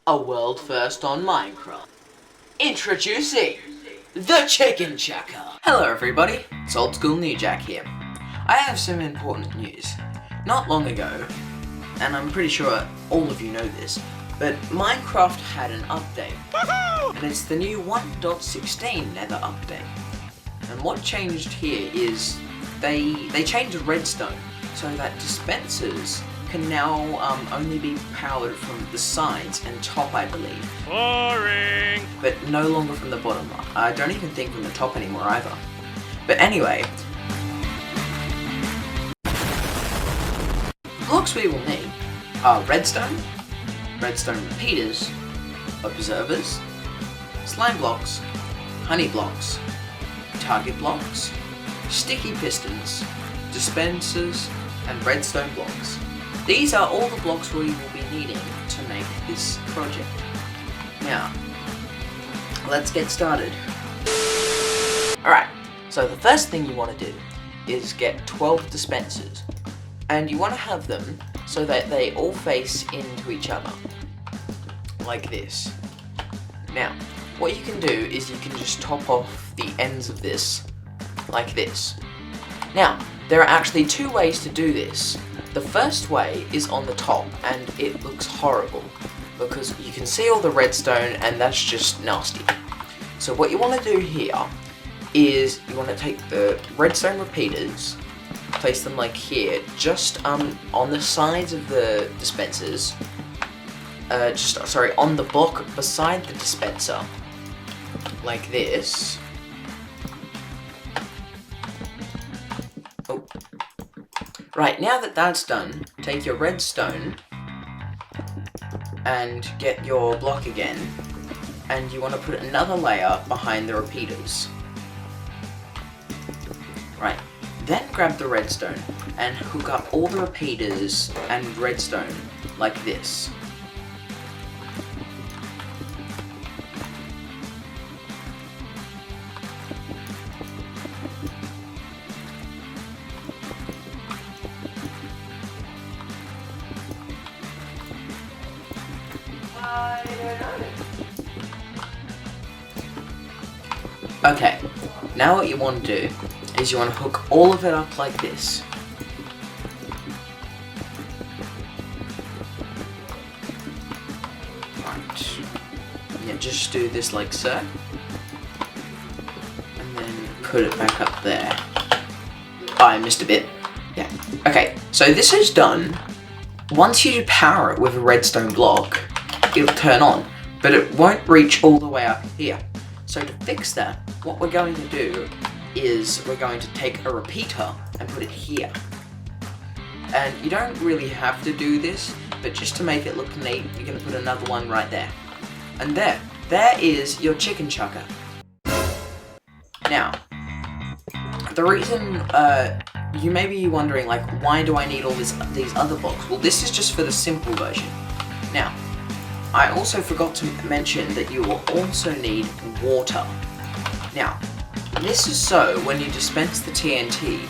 A world first on Minecraft. Introducing the Chicken Chucker. Hello everybody, it's Old School New Jack here. I have some important news. Not long ago, and I'm pretty sure all of you know this, but Minecraft had an update. And it's the new 1.16 Nether update. And what changed here is they changed redstone so that dispensers can now only be powered from the sides and top, I believe. Boring! But no longer from the bottom. I don't even think from the top anymore either. But anyway, the blocks we will need are redstone repeaters, observers, slime blocks, honey blocks, target blocks, sticky pistons, dispensers, and redstone blocks. These are all the blocks we will be needing to make this project. Now, let's get started. Alright, so the first thing you want to do is get 12 dispensers. And you want to have them so that they all face into each other. Like this. Now, what you can do is you can just top off the ends of this, like this. Now, there are actually two ways to do this. The first way is on the top, and it looks horrible, because you can see all the redstone, and that's just nasty. So what you want to do here is you want to take the redstone repeaters, place them like here, just on the sides of the dispensers, on the block beside the dispenser, like this. Oh. Right, now that that's done, take your redstone and get your block again, and you want to put another layer behind the repeaters. Right, then grab the redstone and hook up all the repeaters and redstone like this. Okay, now what you want to do is you want to hook all of it up like this. Right. Yeah, just do this like so. And then put it back up there. Oh, I missed a bit. Yeah. Okay, so this is done. Once you power it with a redstone block, it'll turn on, but it won't reach all the way up here. So to fix that, what we're going to do is we're going to take a repeater and put it here. And you don't really have to do this, but just to make it look neat, you're going to put another one right there. And there is your chicken chucker. Now, the reason you may be wondering, like, why do I need all these other blocks? Well, this is just for the simple version. Now, I also forgot to mention that you will also need water. Now, this is so when you dispense the TNT,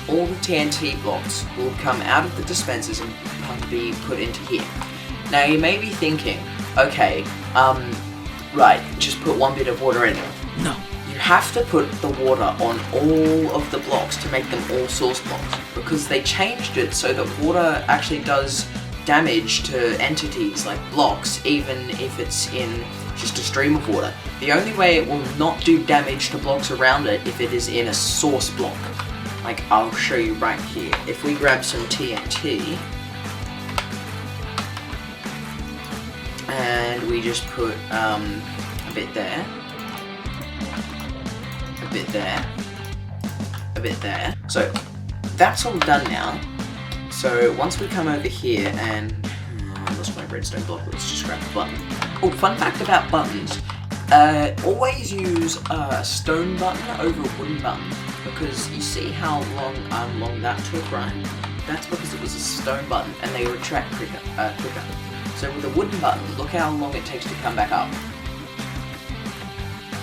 all the TNT blocks will come out of the dispensers and be put into here. Now you may be thinking, okay, right, just put one bit of water in. No, you have to put the water on all of the blocks to make them all source blocks, because they changed it so that water actually does damage to entities like blocks, even if it's in just a stream of water. The only way it will not do damage to blocks around it if it is in a source block. Like, I'll show you right here. If we grab some TNT and we just put a bit there, a bit there, a bit there. So that's all done now. So once we come over here and I lost my redstone block, let's just grab the button. Oh, fun fact about buttons. Always use a stone button over a wooden button, because you see how long that took, right? That's because it was a stone button and they retract quicker. So with a wooden button, look how long it takes to come back up.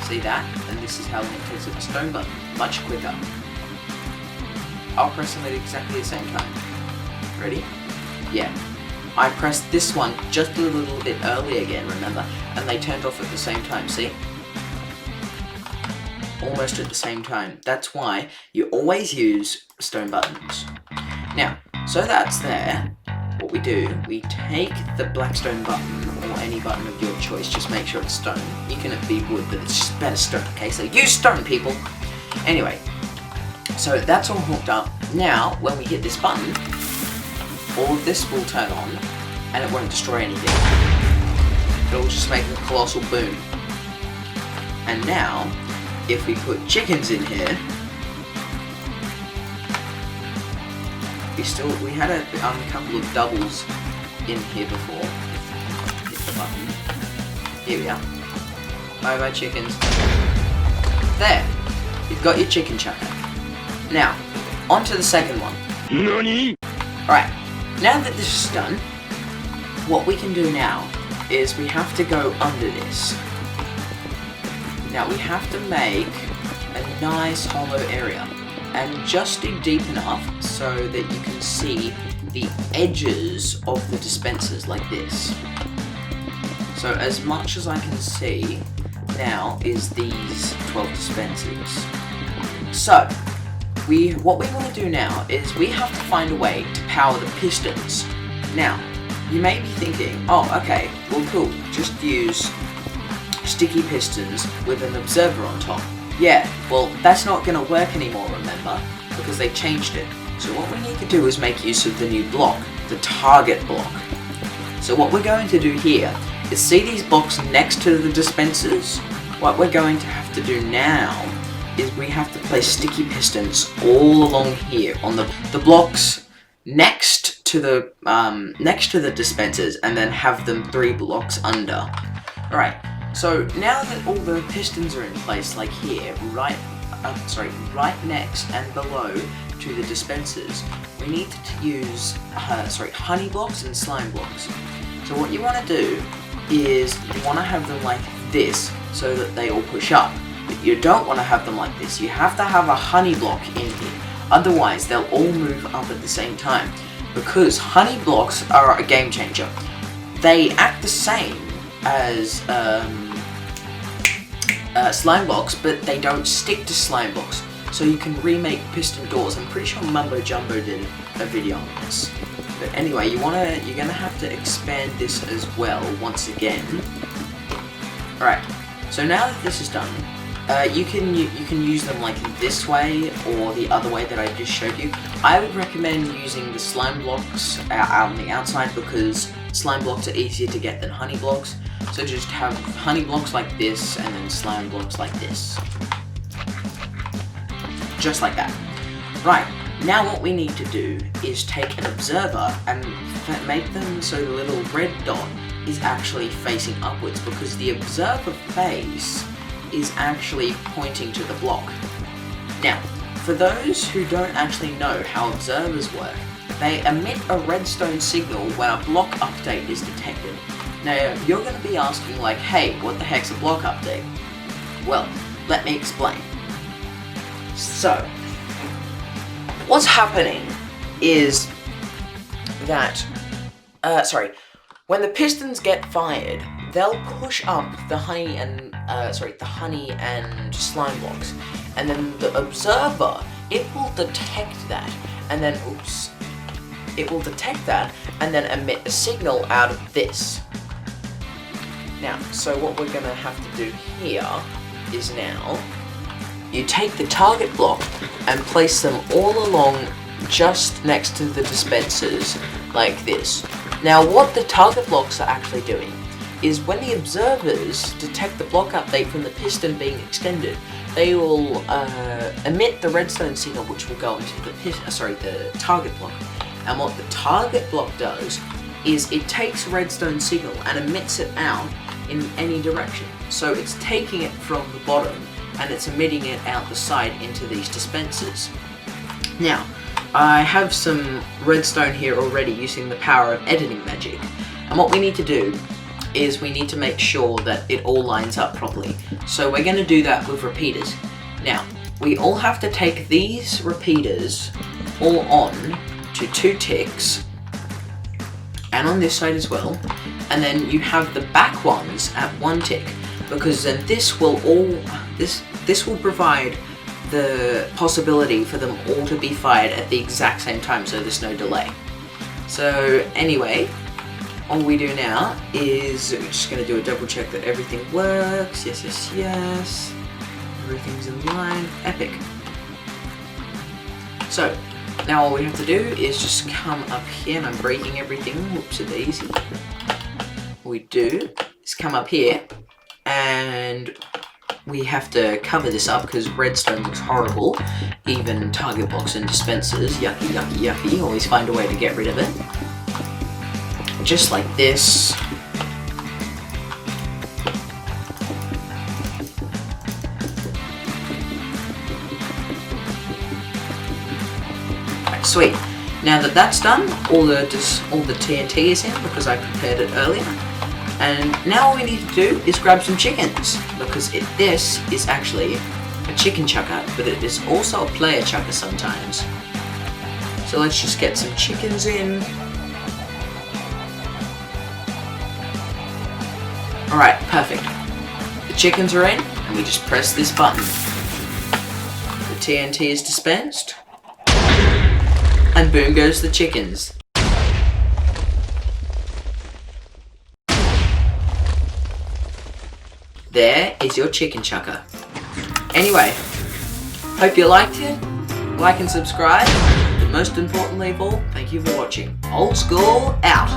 See that? And this is how long it takes with a stone button. Much quicker. I'll press them at exactly the same time. Ready? Yeah. I pressed this one just a little bit early again, remember? And they turned off at the same time, see? Almost at the same time. That's why you always use stone buttons. Now, so that's there, what we do, we take the black stone button, or any button of your choice, just make sure it's stone. You can be wood, but it's just better stone, okay? So use stone, people! Anyway, so that's all hooked up. Now, when we hit this button, all of this will turn on, and it won't destroy anything. It'll just make a colossal boom. And now, if we put chickens in here, we had a couple of doubles in here before. Hit the button. Here we are. Bye bye chickens. There. You've got your chicken chucker. Now, on to the second one. NANI? Alright, now that this is done, what we can do now is we have to go under this. Now we have to make a nice hollow area. And just dig deep enough so that you can see the edges of the dispensers like this. So as much as I can see now is these 12 dispensers. So what we want to do now is we have to find a way to power the pistons. Now you may be thinking, oh okay, well cool, just use sticky pistons with an observer on top. Yeah, well, that's not going to work anymore, remember? Because they changed it. So what we need to do is make use of the new block, the target block. So what we're going to do here is see these blocks next to the dispensers? What we're going to have to do now is we have to place sticky pistons all along here on the blocks next to the dispensers, and then have them 3 blocks under. Alright. So now that all the pistons are in place, like here, right next and below to the dispensers, we need to use honey blocks and slime blocks. So what you want to do is you want to have them like this so that they all push up. But you don't want to have them like this. You have to have a honey block in here. Otherwise, they'll all move up at the same time. Because honey blocks are a game changer. They act the same as slime blocks, but they don't stick to slime blocks. So you can remake piston doors. I'm pretty sure Mumbo Jumbo did a video on this. But anyway, you're gonna have to expand this as well once again. Alright, so now that this is done, you can use them like this way or the other way that I just showed you. I would recommend using the slime blocks out on the outside because slime blocks are easier to get than honey blocks. So just have honey blocks like this and then slime blocks like this. Just like that. Right, now what we need to do is take an observer and make them so the little red dot is actually facing upwards, because the observer face is actually pointing to the block. Now, for those who don't actually know how observers work, they emit a redstone signal when a block update is detected. Now, you're going to be asking like, hey, what the heck's a block update? Well, let me explain. So, what's happening is that, when the pistons get fired, they'll push up the honey and slime blocks, and then the observer, it will detect that, and then emit a signal out of this. Now, so what we're gonna have to do here is now, you take the target block and place them all along just next to the dispensers, like this. Now, what the target blocks are actually doing is when the observers detect the block update from the piston being extended, they will emit the redstone signal, which will go into the target block. And what the target block does is it takes redstone signal and emits it out in any direction. So it's taking it from the bottom and it's emitting it out the side into these dispensers. Now, I have some redstone here already using the power of editing magic. And what we need to do is we need to make sure that it all lines up properly. So we're going to do that with repeaters. Now, we all have to take these repeaters all on to 2 ticks and on this side as well. And then you have the back ones at 1 tick, because then this will provide the possibility for them all to be fired at the exact same time, so there's no delay. So anyway, all we do now is we're just going to do a double check that everything works. Yes, yes, yes. Everything's in line. Epic. So now all we have to do is just come up here, and I'm breaking everything. Whoops, a daisy. What we do is come up here, and we have to cover this up because redstone looks horrible. Even target blocks and dispensers, yucky, yucky, yucky. Always find a way to get rid of it. Just like this. Right, sweet. Now that that's done, all the TNT is in because I prepared it earlier. And now all we need to do is grab some chickens, because this is actually a chicken chucker, but it is also a player chucker sometimes. So let's just get some chickens in. Alright, perfect. The chickens are in, and we just press this button. The TNT is dispensed, and boom goes the chickens. There is your chicken chucker. Anyway, hope you liked it. Like and subscribe. But most importantly of all, thank you for watching. Old School out.